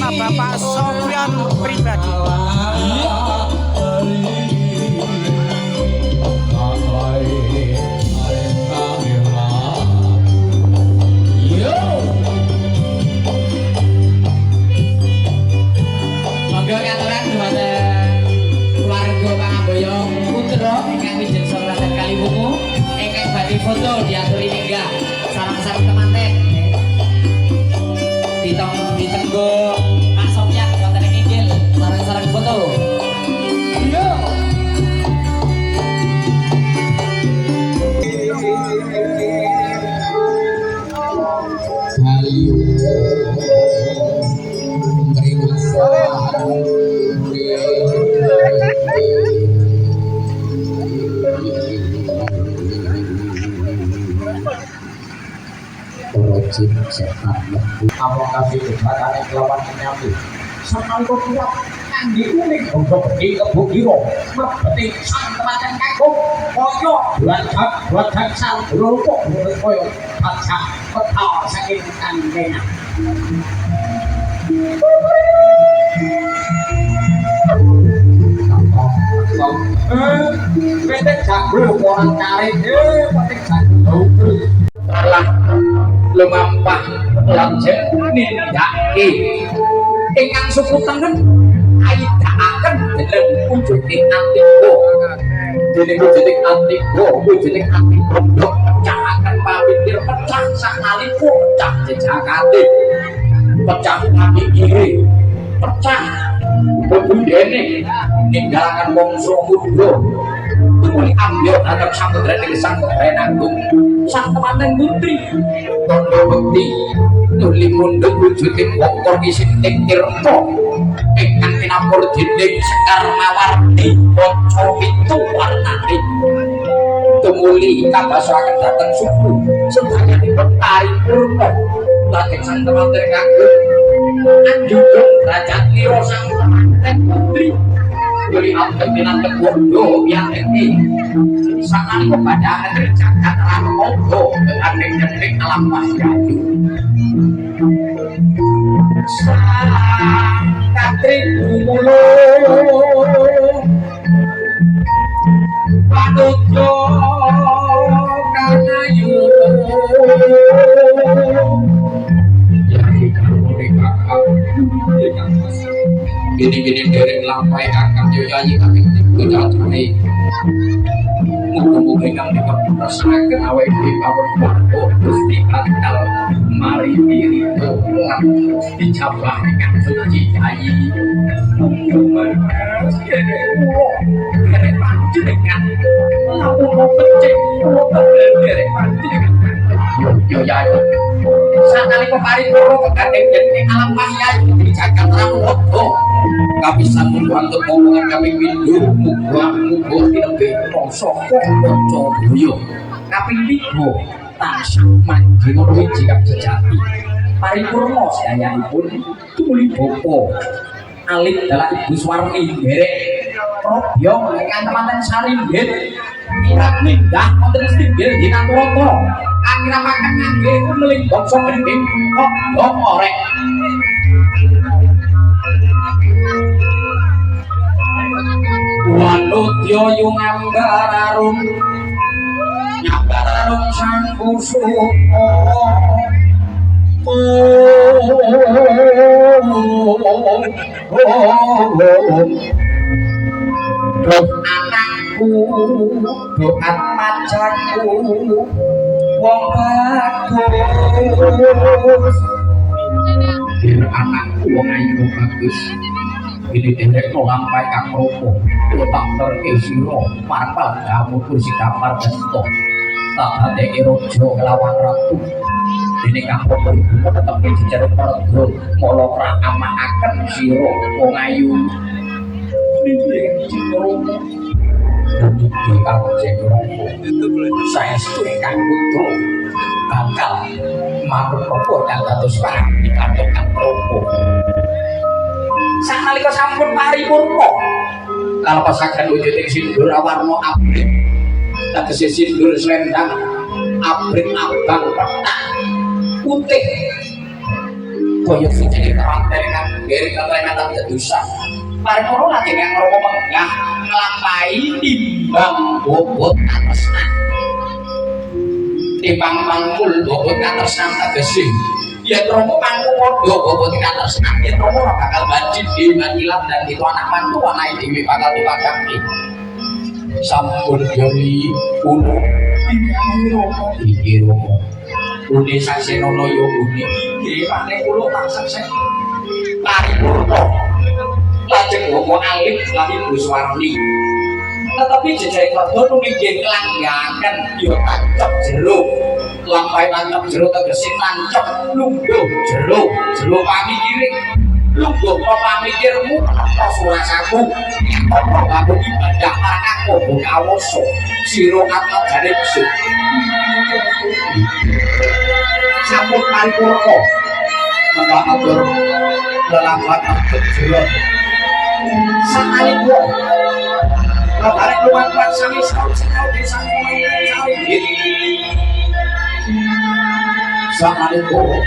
sama Bapak Sofyan pribadi. Monggo katuran dumateng keluarga Pak Amboyo putra ingkang wijen Suradan Kaliwungu ingkang badhe foto diaturi minggah sareng-sareng temanten ditenggo Pak Sofyan wonten ing inggil sareng-sareng foto. Iya. Jin setan apakah dibakane kelawan nyambi samangko kuat kangge uning untuk bedi kebukiro mebeti sang temanten kagum kaya buat sal rupuk kaya pacak peta saking kandena petek jago orang cari petek jago malah lumampah lanjut nindake ingkang suku tengen aidaaken dening wujuding antigo dening wujuding antigo wujuding antigo pecahaken pamikir pecah sakalipun pecah jejakane pecah kaki kiri pecah bebudene ninggalaken wangsa mudha tumuli ambyur hadap samudra ing sang renanggung sang temanten putri tondo bekti nuli mundhut wujuding wongkor isin ing tirta ingkang tinapur dening Sekar Mawarti kaca pitu warnane tumuli kabasraken dhateng suku sedayanipun paripurna lajeng sang temanten kagem anjunjung derajat lira sang temanten putri Yuli anteng dinanteng bondo bianeki sanalika badhangan jagat ramogo aneng-aneng alam wahyayu Katri Gumulo Panujo Kanayu gini-gini dereng lampai kakak yoyayi kakek tipu jatane muka-muka yang dikepesakan awet di pabrik bako gusti akal mari diri tulang dicabah dengan suci ayi muka-muka kene panci dengan lalu pecik dereng panci dengan yoyayi sanalika paripurna kegateng dening alam wahyayu di jagat ramogo kapisan mungguantut ngomongan kaping pindho muga-muga tinembe rasa kanca daya kaping 3 tansah manjing wiji kang sejati paripurna sedayanipun tumuli bapa alit dalah Ibu Swarni nderek probya ingkang temanten saringgit kirang minggah wonten Stinggil Dinangrata angiramaken ngangge meling bangsa gending kok ngorek Wanutya yungambararum nyambararum sang kusuma anakku doat pacarku wong bagus anakku wong ayu bagus ini derek no lampai kang ropo tak terke sira marpal kamu kursi kamar bento tak hadeke rojo lawan ratu dene kang ropo ibu tetep jejer pergo mala pramakaken sira wong ayu iki ropo iki kang jeneng saestu kang putra bakal manut apa kang dados parang dikandhong kang ropo sanalika sampun paripurna kalpasaken wujuding sindur awarna abrit tegese sindur slendang abrit abang petak putih kaya siji kerantengan nggih ketrengatan dedusan. Paripurna lajeng ngrama menggah nglampahi timbang bobot katresnan. Timbang mangkul bobot katresnan tegese yen Rama mangku padha bobot katresnan yen Rama ora bakal banjir di mangilat dan itu anak mantu anake dhewe bakal dipagangke. Sampun yoni kuno iki Rama Bune Saksenana ya bune iki maneh kula tansah sek paripurna lajeng Rama alih lan Ibu Swarni tetapi jejak kerja nunggih kelanggangan ya tancep jero lampahe tancep jero tegese tancep lungguh jero pamikiring lungguh pamikirmu apa surasamu apa aku ibadah marang aku kawoso sira atmajane besuk sampun paripurna maka atur lelapat jero sakalipun kabareng luwat sami saut desa sakalipun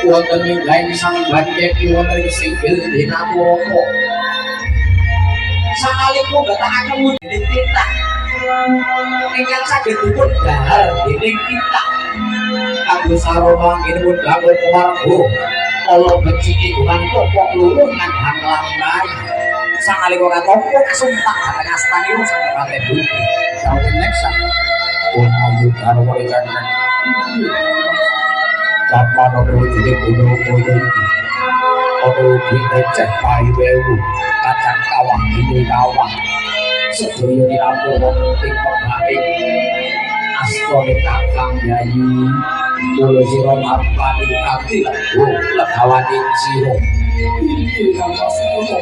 wonten ing lain sang banjek wonten singgil dinaturaka sakalipun gatakaken mudening titah ingkang saged dipun dahar dening titah kanggo sarana nginipun bangun keluarga kala becik hubungan topok loro lan hanglamai sangalika katompo kasumpah dhateng astanira sang Raden Budi sauten neksa pun ayu karo kangen Kapan aku jadi gunung koyo iki aku dicek payu kacang kawang ini kawang sedaya dirampung ing pemain astone kakang yayi kula sira mapani ati legawani sira iki kang maksudku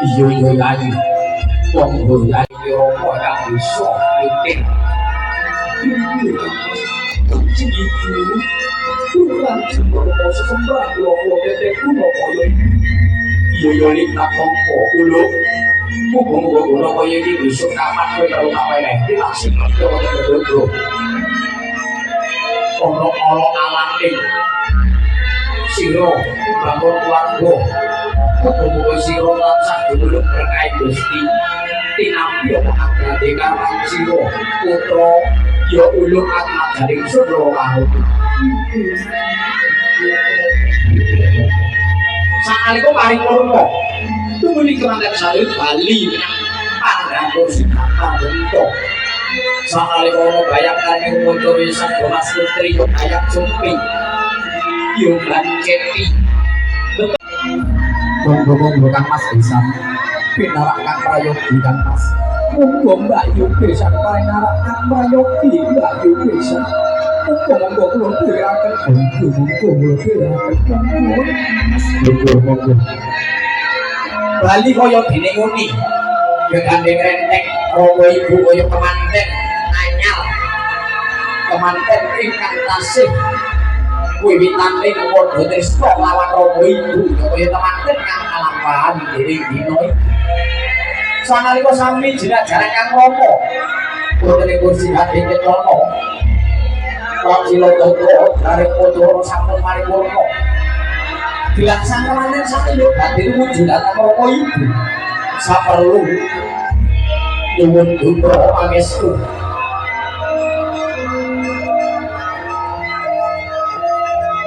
iya yayi wong yayi opo kang iso miting begitu bukan cuma sesembah loko bebek kuno koyo yo lik tak tompo ulo muga-muga kuno koyo iki besok kapan kowe tau tak weleh langsung betul ono alate sira bangun keluarga muga-muga sira tansah dulur berkait Gusti tinampi pengabrate karang sira putra ya ulung atmajane sura kahut sakalipun paripurna tumuli kemanten sari bali menyang panganggo sinapa bentuk sakalipun bayangkan ing muncul sang Mas Putri ayak sumpi yo banceti monggo Kang Mas bisa pinarak Kang Prayogi Kang Mas monggo Mbak Yuki sampai narak Kang Prayogi Mbak Yuki monggo kula dherekaken monggo Bali kaya dene nguni gegandeng renteng rogo ibu kaya kemanten anyar kemanten ingkang tasih wiwitane padha tresna lawan rogo ibu kaya kemanten kang kalampahan dening dina iki sanalika sami jenak-jenak Kang Rama wonten ing kursi hadhe ketana Pracilodoto dari Kodoro sampun paripurna dilaksanakan sakit batin wujud datang roko ibu saperlu nyuwun duka pangestu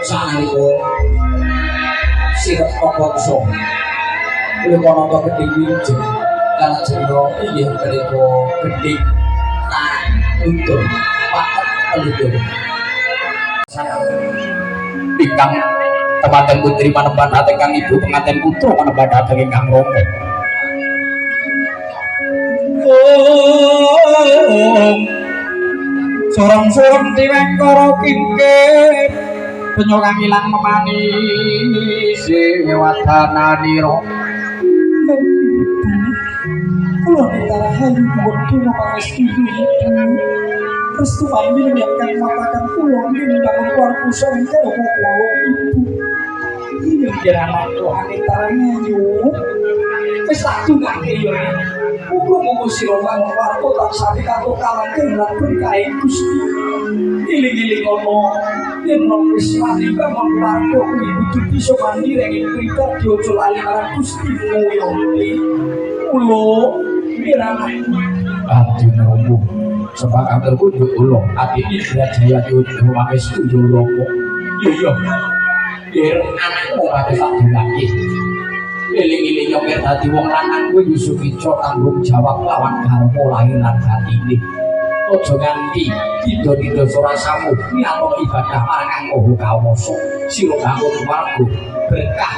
sanalika sirep pokokso lukonoto gedhe wijeng kalajengna inggih menika gedhe tan untuk paket peluduk Bikang temanten putri panemban hati Kang Ibu pengantin putra panemban hati Kang Rama sorong-sorong tiwek karo kingkir penyo kang ilang memanis wadananira kula ditarahayu kudu pangestu restu ambil yang kang matakan kula ing bangun keluarga sangka kula ibu iki anak Tuhan tarane yo wis tak tungake yo muga-muga sira bangun keluarga tansah dikato kalangke lan berkah Gusti iling-iling ono yen mung wis mati bangun keluarga kuwi kudu bisa mandiri ing pribadi aja lali marang Gusti yo ulo mirana ati nopo sebab aku kudu ulo ati iki jaya kudu mawis kudu romo iya yer anakmu ate sak dilaki eling-eling yo ker dadi wong lanang kuwi iso iso tanggung jawab lawan karmo lahir lan batine aja nganti tidak sorasamu niato ibadah marang Maha Kawasa sira bangun warga berkah